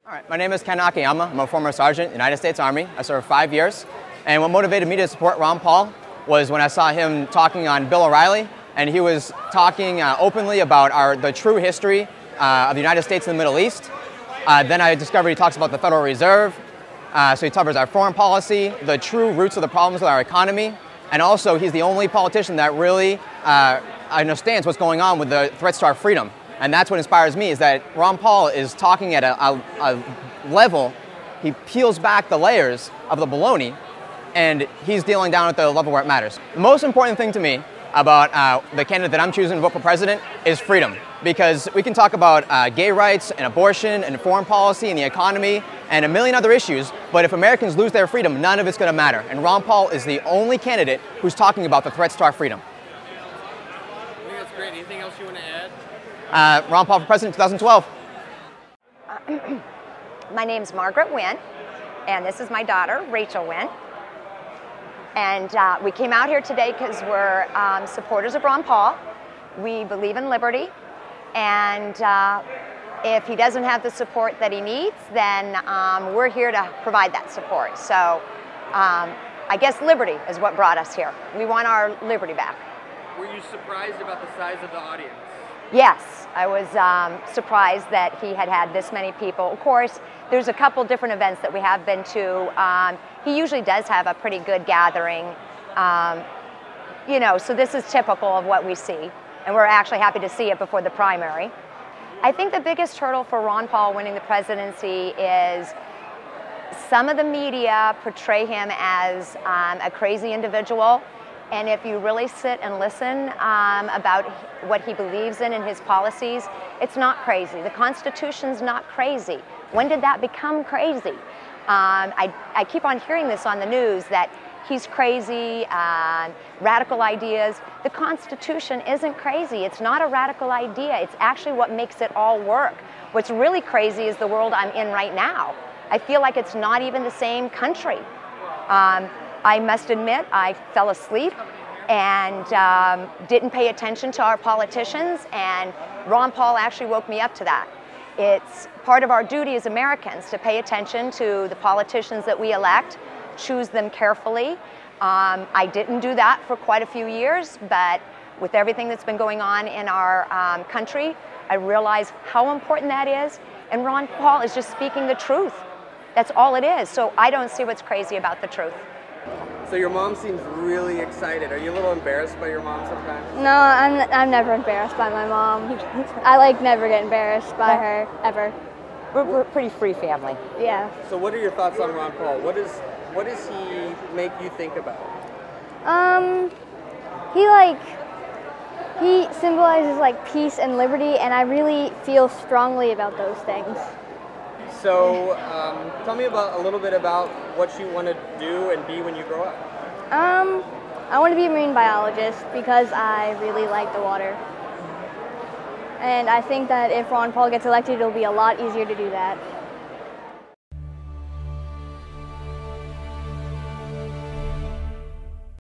All right, my name is Ken Akiyama. I'm a former sergeant in the United States Army. I served 5 years. And what motivated me to support Ron Paul was when I saw him talking on Bill O'Reilly, and he was talking openly about the true history of the United States and the Middle East. Then I discovered he talks about the Federal Reserve, so he covers our foreign policy, the true roots of the problems with our economy, and also he's the only politician that really understands what's going on with the threats to our freedom. And that's what inspires me, is that Ron Paul is talking at a level, he peels back the layers of the baloney, and he's dealing down at the level where it matters. The most important thing to me about the candidate that I'm choosing to vote for president is freedom. Because we can talk about gay rights and abortion and foreign policy and the economy and a million other issues, but if Americans lose their freedom, none of it's going to matter. And Ron Paul is the only candidate who's talking about the threats to our freedom. I think that's great. Anything else you want to add? Ron Paul for president 2012. My name's Margaret Wynn, and this is my daughter, Rachel Wynn. And we came out here today because we're supporters of Ron Paul. We believe in liberty, and if he doesn't have the support that he needs, then we're here to provide that support. So I guess liberty is what brought us here. We want our liberty back. Were you surprised about the size of the audience? Yes, I was surprised that he had this many people. Of course, there's a couple different events that we have been to. He usually does have a pretty good gathering, you know, so this is typical of what we see, and we're actually happy to see it before the primary. I think the biggest hurdle for Ron Paul winning the presidency is some of the media portray him as a crazy individual. And if you really sit and listen about what he believes in and his policies, it's not crazy. The Constitution's not crazy. When did that become crazy? I keep on hearing this on the news that he's crazy, radical ideas. The Constitution isn't crazy. It's not a radical idea. It's actually what makes it all work. What's really crazy is the world I'm in right now. I feel like it's not even the same country. I must admit, I fell asleep and didn't pay attention to our politicians, and Ron Paul actually woke me up to that. It's part of our duty as Americans to pay attention to the politicians that we elect, choose them carefully. I didn't do that for quite a few years, but with everything that's been going on in our country, I realize how important that is, and Ron Paul is just speaking the truth. That's all it is, so I don't see what's crazy about the truth. So your mom seems really excited. Are you a little embarrassed by your mom sometimes? No, I'm never embarrassed by my mom. I never get embarrassed by her, ever. We're a pretty free family. Yeah. So what are your thoughts on Ron Paul? What does he make you think about? He symbolizes peace and liberty, and I really feel strongly about those things. So tell me a little bit about what you want to do and be when you grow up. I want to be a marine biologist because I really like the water. And I think that if Ron Paul gets elected, it'll be a lot easier to do that.